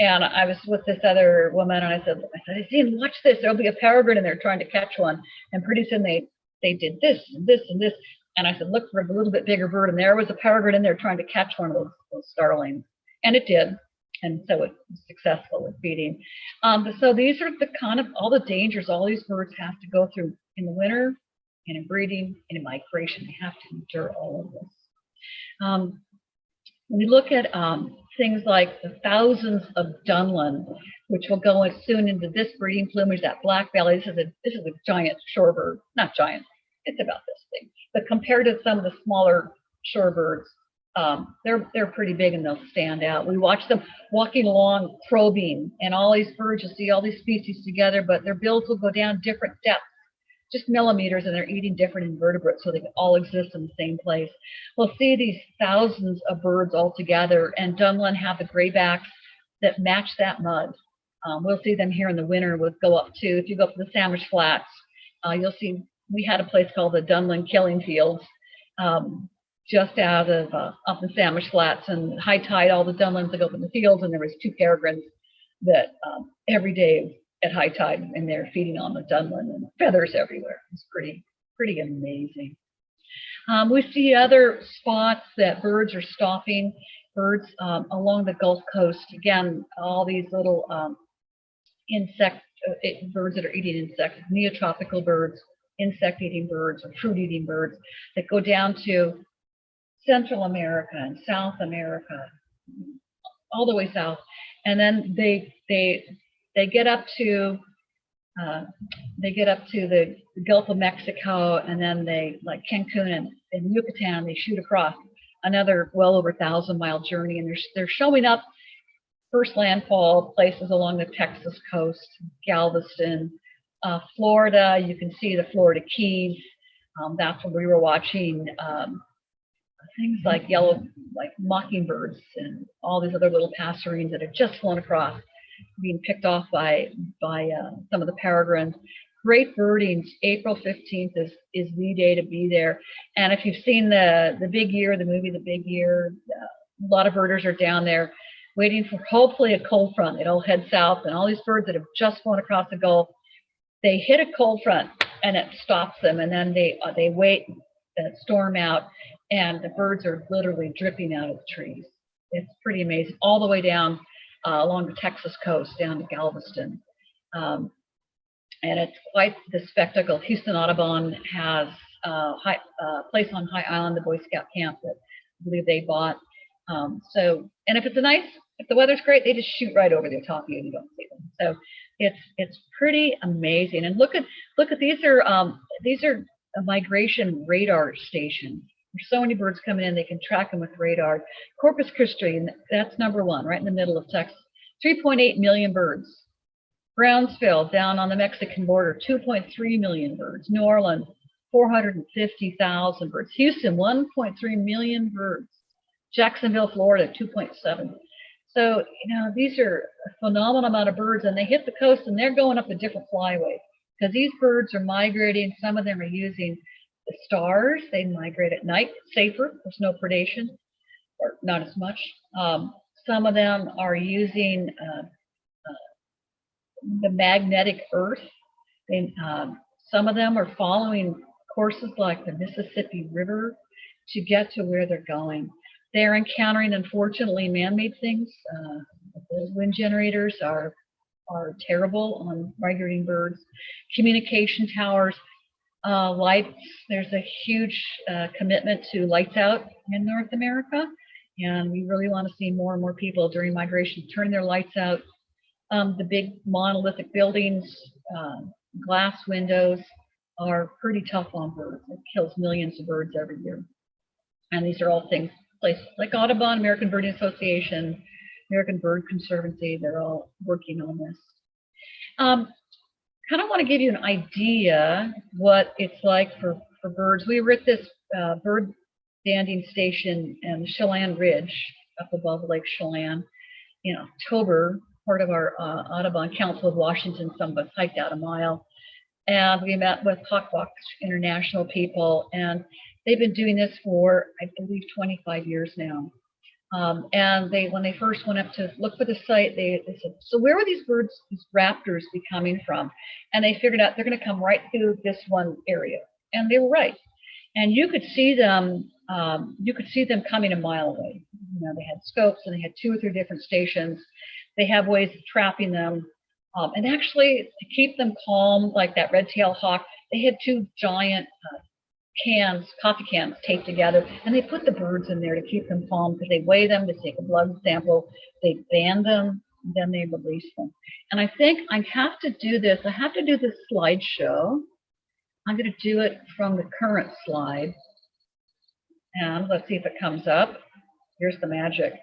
And I was with this other woman, and I said, "Zine, watch this. There'll be a peregrine in there trying to catch one." And pretty soon they did this and this and this. And I said, "Look for a little bit bigger bird." And there was a peregrine in there trying to catch one of those starlings. And it did. And so it was successful with feeding. So these are the kind of all the dangers all these birds have to go through in the winter, and in breeding, and in migration. They have to endure all of this. We look at things like the thousands of Dunlin, which will go soon into this breeding plumage, that black belly. This is a giant shorebird, not giant. It's about this thing, but compared to some of the smaller shorebirds, They're pretty big and they'll stand out. We watch them walking along, probing, and all these birds, you'll see all these species together, but their bills will go down different depths, just millimeters, and they're eating different invertebrates, so they can all exist in the same place. We'll see these thousands of birds all together, and Dunlin have the graybacks that match that mud. We'll see them here in the winter. We'll go up to, if you go up to the Sandwich Flats, you'll see, we had a place called the Dunlin Killing Fields, just out of up in Sandwich Flats, and high tide, all the Dunlins would go up in the fields, and there was 2 peregrines that every day at high tide, and they're feeding on the Dunlin, and feathers everywhere. It's pretty amazing. We see other spots that birds are stopping. Birds along the Gulf Coast. Again, all these little birds that are eating insects, neotropical birds, insect-eating birds, or fruit-eating birds that go down to Central America and South America, all the way south, and then they get up to the Gulf of Mexico, and then they, like Cancun and Yucatan, they shoot across another well over 1,000-mile journey, and they're showing up first landfall places along the Texas coast, Galveston, Florida. You can see the Florida Keys. That's when we were watching things like mockingbirds and all these other little passerines that have just flown across, being picked off by some of the peregrines. Great birding. April 15th is the day to be there. And if you've seen the Big Year, the movie The Big Year, a lot of birders are down there waiting for hopefully a cold front. It'll head south, and all these birds that have just flown across the Gulf, they hit a cold front and it stops them, and then they wait the storm out, and the birds are literally dripping out of the trees. It's pretty amazing, all the way down along the Texas coast down to Galveston. And it's quite the spectacle. Houston Audubon has a place on High Island, the Boy Scout camp that I believe they bought. And if the weather's great, they just shoot right over the top of you and you don't see them. So it's pretty amazing. And look at these are a migration radar station. There's so many birds coming in, they can track them with radar. Corpus Christi, and that's #1, right in the middle of Texas. 3.8 million birds. Brownsville, down on the Mexican border, 2.3 million birds. New Orleans, 450,000 birds. Houston, 1.3 million birds. Jacksonville, Florida, 2.7. So, these are a phenomenal amount of birds, and they hit the coast, and they're going up a different flyway because these birds are migrating. Some of them are using the stars. They migrate at night, safer. There's no predation, or not as much. Some of them are using the magnetic earth. Some of them are following courses like the Mississippi River to get to where they're going. They're encountering, unfortunately, man-made things. Those wind generators are terrible on migrating birds. Communication towers, lights. There's a huge commitment to lights out in North America, and we really want to see more and more people during migration turn their lights out. The big monolithic buildings, glass windows are pretty tough on birds. It kills millions of birds every year. And these are all things, places like Audubon, American Birding Association, American Bird Conservancy, they're all working on this. Kind of want to give you an idea what it's like for birds. We were at this bird standing station in the Chelan Ridge up above Lake Chelan in October. Part of our Audubon Council of Washington, some of us hiked out a mile, and we met with Hawkwatch International people, and they've been doing this for, I believe, 25 years now. And when they first went up to look for the site, they said, so where are these birds, these raptors, be coming from? And they figured out they're going to come right through this one area, and they were right. And you could see them coming a mile away. They had scopes, and they had 2 or 3 different stations. They have ways of trapping them. And actually, to keep them calm, like that red-tailed hawk, they had 2 giant coffee cans taped together, and they put the birds in there to keep them calm because they weigh them, they take a blood sample, they band them, and then they release them. And I think I have to do this. I have to do this slideshow. I'm going to do it from the current slide. And let's see if it comes up. Here's the magic.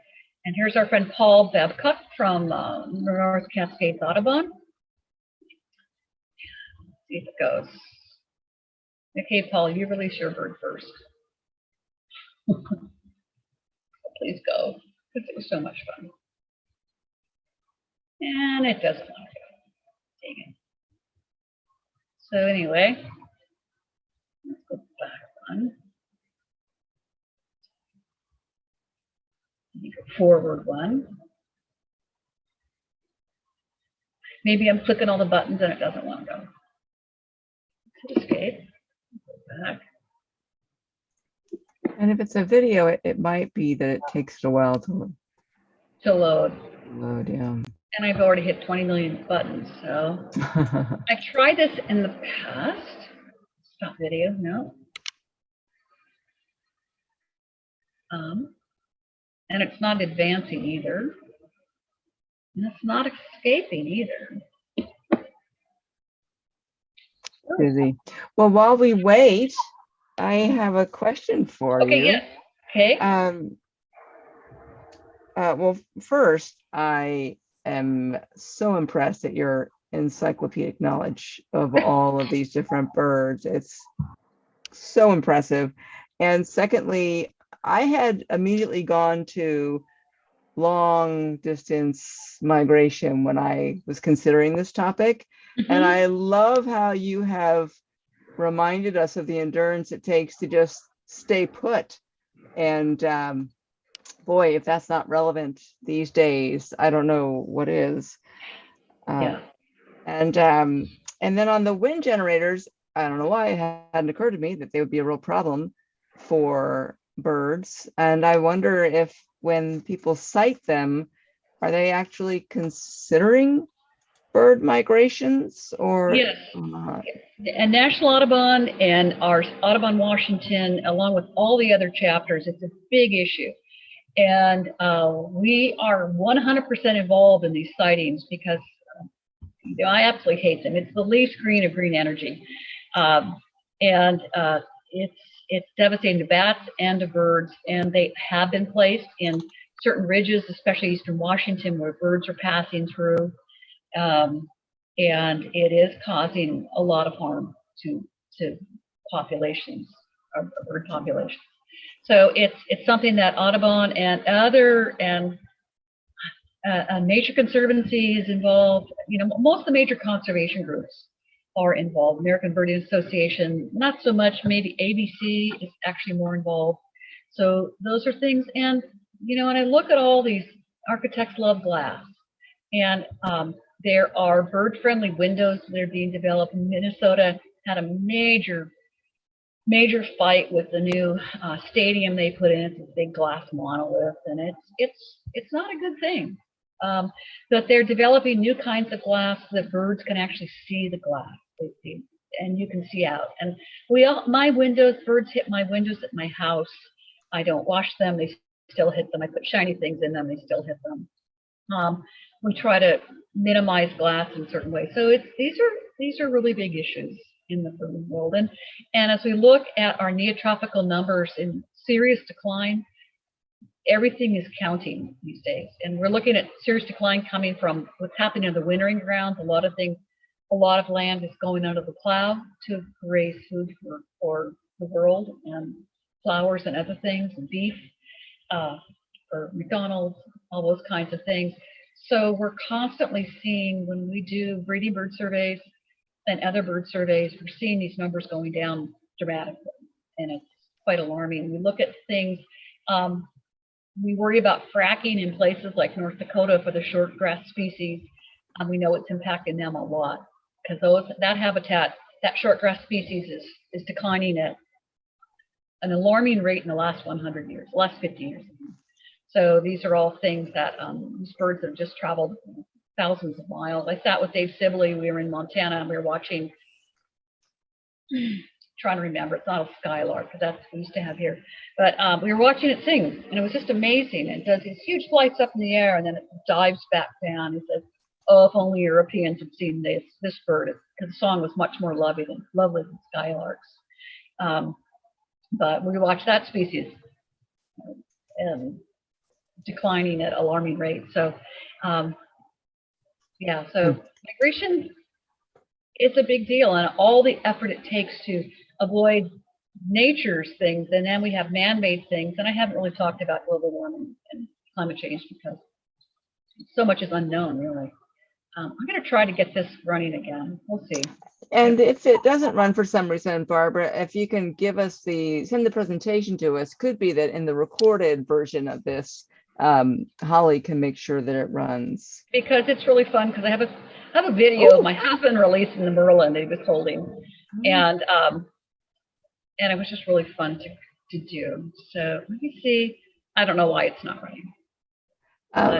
And here's our friend Paul Babcock from North Cascades Audubon. Let's see if it goes. Okay, Paul, you release your bird first. Please go, because it was so much fun. And it doesn't want to go. Dang it. So anyway, let's go back one. Go forward one. Maybe I'm clicking all the buttons and it doesn't want to go. Escape. Go back. And if it's a video, it might be that it takes it a while to load. Yeah. And I've already hit 20 million buttons, so. I tried this in the past. Stop video, no. And it's not advancing either. And it's not escaping either. Busy. Well, while we wait, I have a question for you. Okay, yeah. Okay. Well, first, I am so impressed at your encyclopedic knowledge of all of these different birds. It's so impressive. And secondly, I had immediately gone to long distance migration when I was considering this topic. And I love how you have reminded us of the endurance it takes to just stay put. And boy, if that's not relevant these days, I don't know what is. Yeah. And then on the wind generators, I don't know why it hadn't occurred to me that they would be a real problem for birds. And I wonder if when people cite them, are they actually considering bird migrations or Yes. not? And National Audubon and our Audubon Washington, along with all the other chapters, it's a big issue. And we are 100% involved in these sightings because I absolutely hate them. It's the least green of green energy. It's devastating to bats and to birds, and they have been placed in certain ridges, especially eastern Washington, where birds are passing through. And it is causing a lot of harm to populations, bird populations. So it's something that Audubon and other nature conservancy is involved. You know, most of the major conservation groups are involved. American Birding Association, not so much. Maybe ABC is actually more involved. So those are things. And you know, when I look at all these, architects love glass, and there are bird-friendly windows that are being developed. Minnesota had a major fight with the new stadium they put in. It's a big glass monolith, and it's not a good thing. But they're developing new kinds of glass so that birds can actually see the glass, and you can see out. And my windows, birds hit my windows at my house. I don't wash them; they still hit them. I put shiny things in them; they still hit them. We try to minimize glass in certain ways. So these are really big issues in the bird world. And as we look at our neotropical numbers in serious decline, everything is counting these days. And we're looking at serious decline coming from what's happening in the wintering grounds. A lot of land is going under the plow to raise food for the world, and flowers and other things, and beef for McDonald's, all those kinds of things. So we're constantly seeing, when we do breeding bird surveys and other bird surveys, we're seeing these numbers going down dramatically, and it's quite alarming. We look at things, we worry about fracking in places like North Dakota for the shortgrass species. We know it's impacting them a lot, because that habitat, that shortgrass species is declining at an alarming rate in the last 100 years, the last 50 years. So these are all things that these birds have just traveled thousands of miles. I sat with Dave Sibley. We were in Montana, and we were watching, trying to remember, it's not a skylark, because that's what we used to have here. But we were watching it sing, and it was just amazing. It does these huge flights up in the air, and then it dives back down. It says, oh, if only Europeans had seen this bird, because the song was much more lovely than skylarks. But we watched that species. And declining at alarming rates. So, yeah, so migration is a big deal, and all the effort it takes to avoid nature's things, and then we have man-made things. And I haven't really talked about global warming and climate change because so much is unknown, really. I'm going to try to get this running again. We'll see. And if it doesn't run for some reason, Barbara, if you can give us send the presentation to us, could be that in the recorded version of this, Holly can make sure that it runs. Because it's really fun, because I have a video of my husband releasing the Merlin that he was holding. And it was just really fun to do. So let me see. I don't know why it's not running.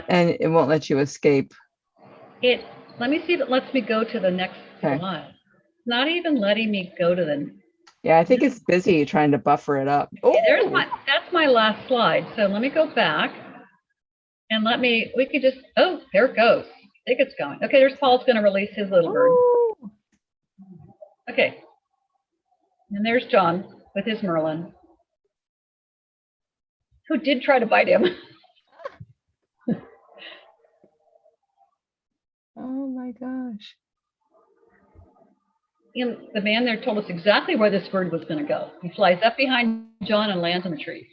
And it won't let you escape. Let me see if it lets me go to the next slide. It's not even letting me go to the. Yeah, I think it's busy trying to buffer it up. That's my last slide. So let me go back and we could just, there it goes. I think it's going. Okay, there's Paul's going to release his little bird. Okay. And there's John with his Merlin, who did try to bite him. Oh my gosh. And the man there told us exactly where this bird was going to go. He flies up behind John and lands on the tree.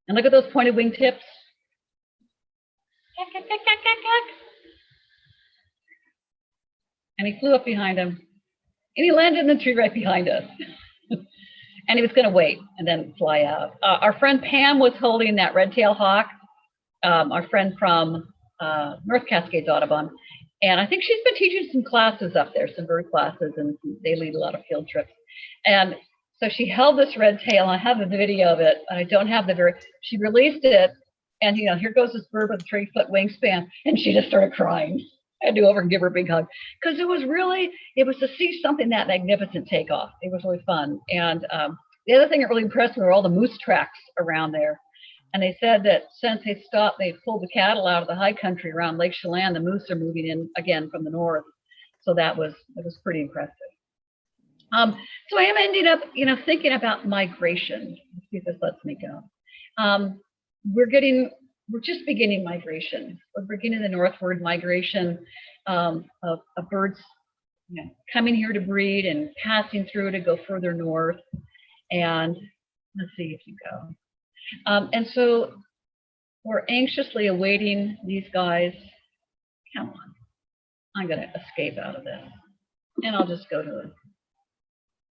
And look at those pointed wingtips. And he flew up behind him. And he landed in the tree right behind us. And he was going to wait and then fly out. Our friend Pam was holding that red-tailed hawk, our friend from North Cascades Audubon. And I think she's been teaching some classes up there, some bird classes, and they lead a lot of field trips. And so she held this red tail. I have a video of it. I don't have she released it, and here goes this bird with a 3-foot wingspan, and she just started crying. I had to go over and give her a big hug, because it was to see something that magnificent take off. It was really fun. And the other thing that really impressed me were all the moose tracks around there. And they said that since they stopped, they pulled the cattle out of the high country around Lake Chelan. The moose are moving in again from the north. So it was pretty impressive. So I am ending up, thinking about migration. Let's see if this lets me go. We're just beginning migration. We're beginning the northward migration of birds, coming here to breed and passing through to go further north. And let's see if you go. And so we're anxiously awaiting these guys. Come on. I'm going to escape out of this. And I'll just go to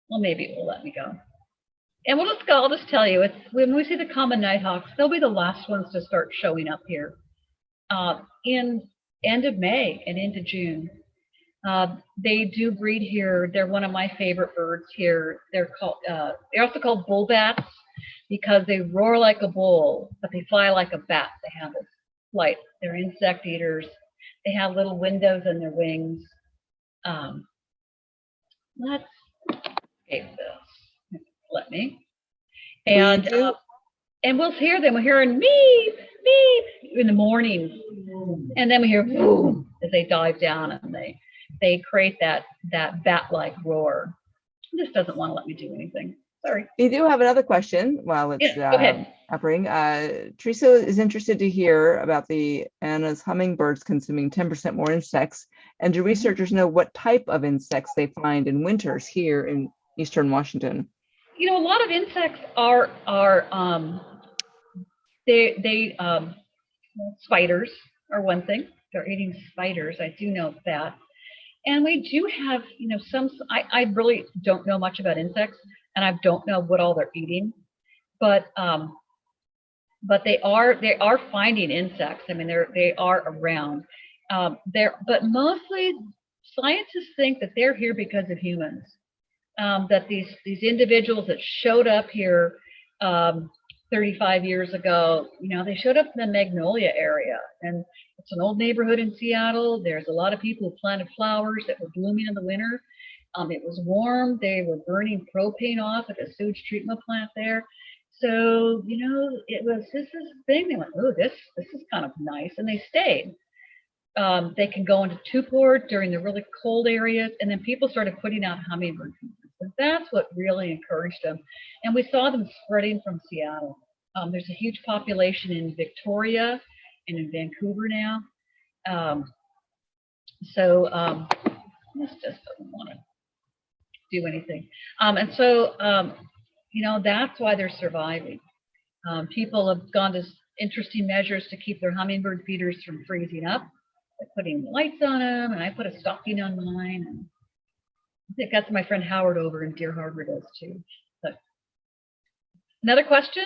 maybe it will let me go. And I'll just tell you, when we see the common nighthawks, they'll be the last ones to start showing up here in end of May and into June. They do breed here. They're one of my favorite birds here. They're also called bull bats, because they roar like a bull, but they fly like a bat. They have this flight. They're insect eaters. They have little windows in their wings. Let's escape this. Let me. And we'll hear them. We're hearing meep, meep in the morning. And then we hear boom as they dive down, and they create that bat-like roar. This doesn't want to let me do anything. Sorry. We do have another question while it's operating. Teresa is interested to hear about the Anna's hummingbirds consuming 10% more insects. And do researchers know what type of insects they find in winters here in Eastern Washington? A lot of insects are spiders are one thing. They're eating spiders. I do know that. And we do have, some, I really don't know much about insects, and I don't know what all they're eating, but they are finding insects. I mean, they are around. But mostly scientists think that they're here because of humans. That these individuals that showed up here 35 years ago, they showed up in the Magnolia area, and it's an old neighborhood in Seattle. There's a lot of people who planted flowers that were blooming in the winter. It was warm. They were burning propane off at a sewage treatment plant there. So, this is a thing. They went, oh, this is kind of nice. And they stayed. They can go into Tuport during the really cold areas. And then people started putting out hummingbird feeders. And that's what really encouraged them. And we saw them spreading from Seattle. There's a huge population in Victoria and in Vancouver now. This just doesn't want to do anything. And so, you know, that's why they're surviving. People have gone to interesting measures to keep their hummingbird feeders from freezing up, by putting lights on them, and I put a stocking on mine. And I think that's my friend Howard over in Deer Harbor does too. But another question?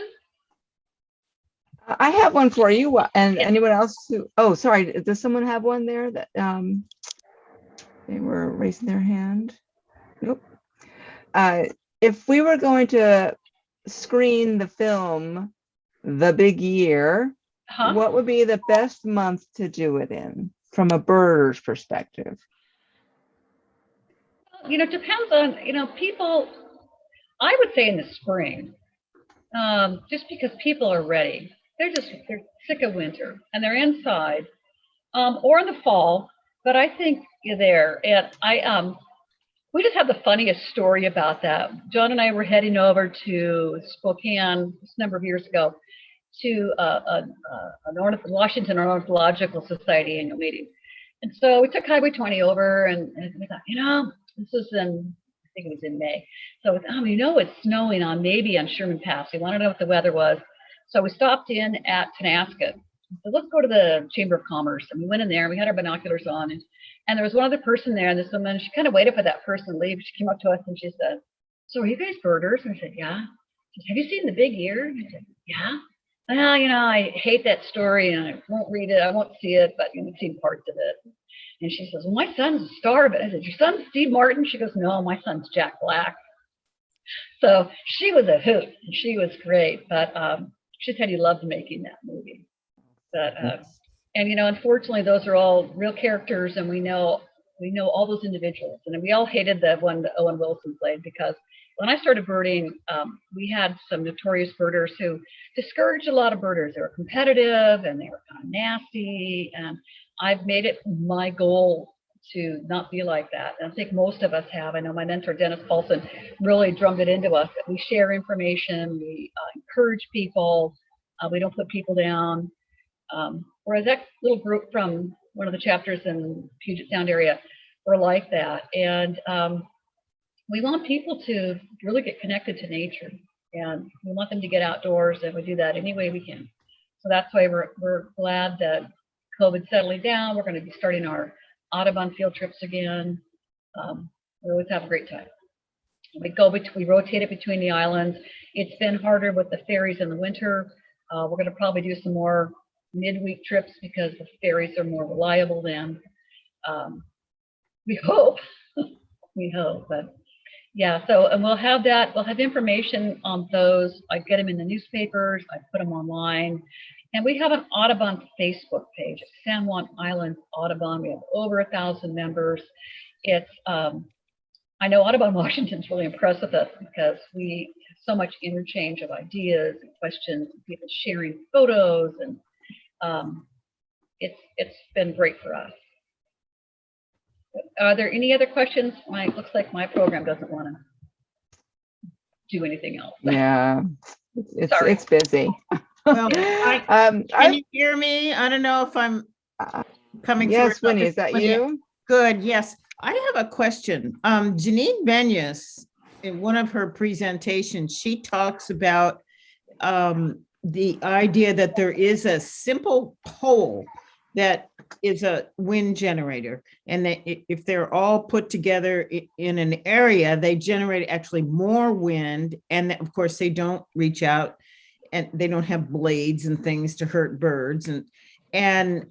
I have one for you, and Yes. anyone else who, oh, sorry, does someone have one there that they were raising their hand? Nope. If we were going to screen the film The Big Year, what would be the best month to do it in from a birder's perspective? You know, it depends on, you know, people. I would say in the spring, just because people are ready. They're sick of winter and they're inside, or in the fall. But I think you're there, and we just have the funniest story about that. John and I were heading over to Spokane a number of years ago to an Washington Ornithological Society annual meeting. And so we took Highway 20 over, and we thought, you know, this was in, I think it was in May. So we thought, you know, it's snowing maybe on Sherman Pass. We wanted to know what the weather was. So we stopped in at Tenasket. So let's go to the Chamber of Commerce. And we went in there, and we had our binoculars on, and there was one other person there, and this woman, she kind of waited for that person to leave. She came up to us and she said, "So are you guys birders?" And I said, "Yeah." She said, "Have you seen The Big Year?" And I said, "Yeah." "Well, you know, I hate that story, and I won't read it. I won't see it, but you know, I've seen parts of it." And she says, "Well, my son's a star of it." I said, "Your son's Steve Martin?" She goes, "No, my son's Jack Black." So she was a hoot, and she was great. But she said he loved making that movie. But and you know, unfortunately, those are all real characters, and we know all those individuals. And we all hated the one that Owen Wilson played, because when I started birding, we had some notorious birders who discouraged a lot of birders. They were competitive and they were kind of nasty. And I've made it my goal to not be like that. And I think most of us have. I know my mentor, Dennis Paulson, really drummed it into us that we share information, we encourage people, we don't put people down. Whereas that little group from one of the chapters in Puget Sound area were like that. And we want people to really get connected to nature, and we want them to get outdoors, and we do that any way we can. So that's why we're glad that COVID's settling down. We're going to be starting our Audubon field trips again. We always have a great time. We rotate it between the islands. It's been harder with the ferries in the winter. We're going to probably do some more midweek trips because the ferries are more reliable then. We hope. We hope, but yeah. So, and we'll have that. We'll have information on those. I get them in the newspapers. I put them online. And we have an Audubon Facebook page, San Juan Island Audubon. We have over 1,000 members. It's, I know Audubon Washington's really impressed with us because we have so much interchange of ideas and questions, and people sharing photos, and it's been great for us. Are there any other questions? Looks like my program doesn't want to do anything else. Yeah, it's busy. Well, can you hear me? I don't know if I'm coming through. Yes, Winnie, is that you? Good, yes. I have a question. Janine Benyus, in one of her presentations, she talks about the idea that there is a simple pole that is a wind generator, and that if they're all put together in an area, they generate actually more wind, and of course they don't reach out, and they don't have blades and things to hurt birds, and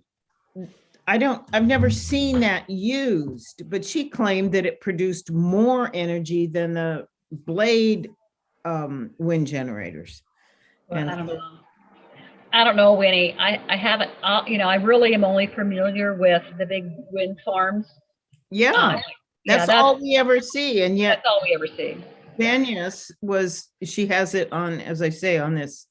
I've never seen that used, but she claimed that it produced more energy than the blade wind generators. Well, I don't know, Winnie. I haven't, I really am only familiar with the big wind farms. Yeah, that's all we ever see. And yet that's all we ever see. Benyus she has it on, as I say, on this,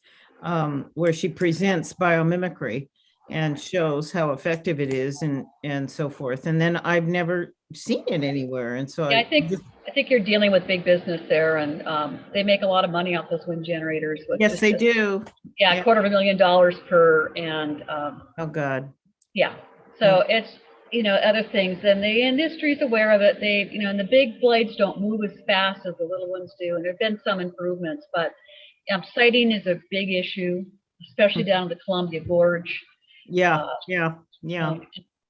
where she presents biomimicry and shows how effective it is, and so forth. And then I've never seen it anywhere. And so yeah, I think think you're dealing with big business there, and they make a lot of money off those wind generators. With Yes, just they do. Yeah, Yeah. $250,000 per, and Oh, God. yeah. So it's, other things, and the industry's aware of it. They, and the big blades don't move as fast as the little ones do, and there've been some improvements, but sighting is a big issue, especially down the Columbia Gorge. Yeah, uh, yeah, yeah.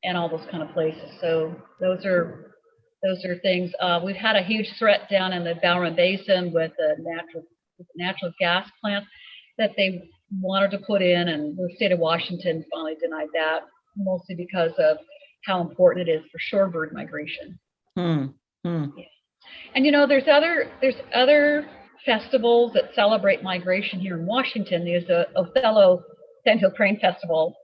and all those kind of places. So those are things. We've had a huge threat down in the Bowerman Basin with the natural gas plant that they wanted to put in, and the state of Washington finally denied that, mostly because of how important it is for shorebird migration. Hmm. Yeah. And there's other festivals that celebrate migration here in Washington. There's a Othello Sandhill Crane Festival,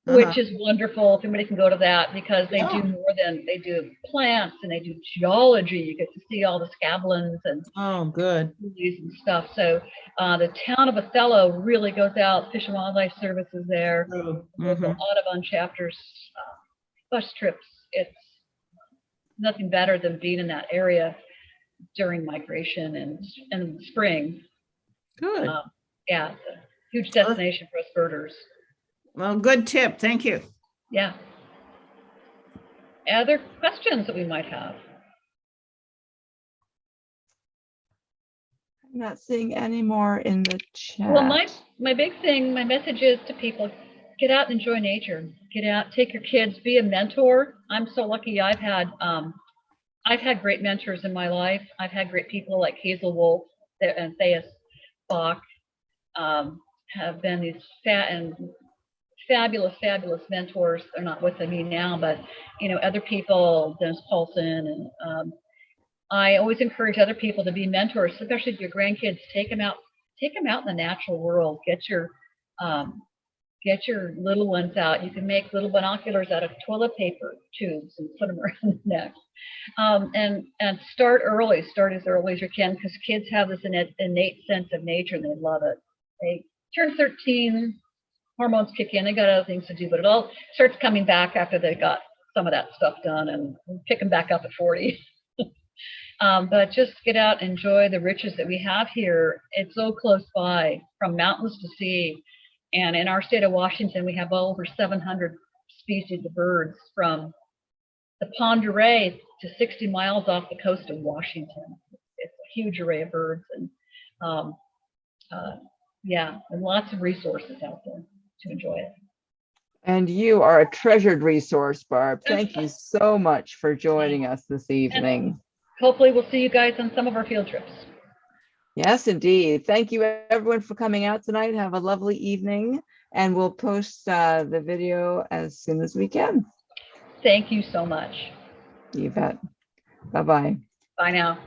which is wonderful if anybody can go to that, because they do more than they do plants, and they do geology. You get to see all the scablins and good and stuff. So the town of Othello really goes out. Fish and Wildlife Service is there. Local Audubon chapters, bus trips. It's nothing better than being in that area during migration and spring. Good. Yeah, it's a huge destination for us birders. Well, good tip. Thank you. Yeah. Other questions that we might have? I'm not seeing any more in the chat. Well, my big thing, my message is to people: get out and enjoy nature. Get out, take your kids, be a mentor. I'm so lucky. I've had great mentors in my life. I've had great people like Hazel Wolf and Thais Bach, have been these fabulous mentors. They're not with me now, but other people, Dennis Paulson, and I always encourage other people to be mentors, especially if your grandkids. Take them out in the natural world. Get your little ones out. You can make little binoculars out of toilet paper tubes and put them around the neck. And start early. Start as early as you can, because kids have this innate sense of nature and they love it. They turn 13, hormones kick in, they got other things to do, but it all starts coming back after they got some of that stuff done, and pick them back up at 40. But just get out, enjoy the riches that we have here. It's so close by, from mountains to sea. And in our state of Washington, we have well over 700 species of birds, from the Pend d'Oreille to 60 miles off the coast of Washington. It's a huge array of birds, and and lots of resources out there to enjoy it. And you are a treasured resource, Barb. Thank you so much for joining us this evening. And hopefully we'll see you guys on some of our field trips. Yes, indeed. Thank you, everyone, for coming out tonight. Have a lovely evening, and we'll post the video as soon as we can. Thank you so much. You bet. Bye-bye. Bye now.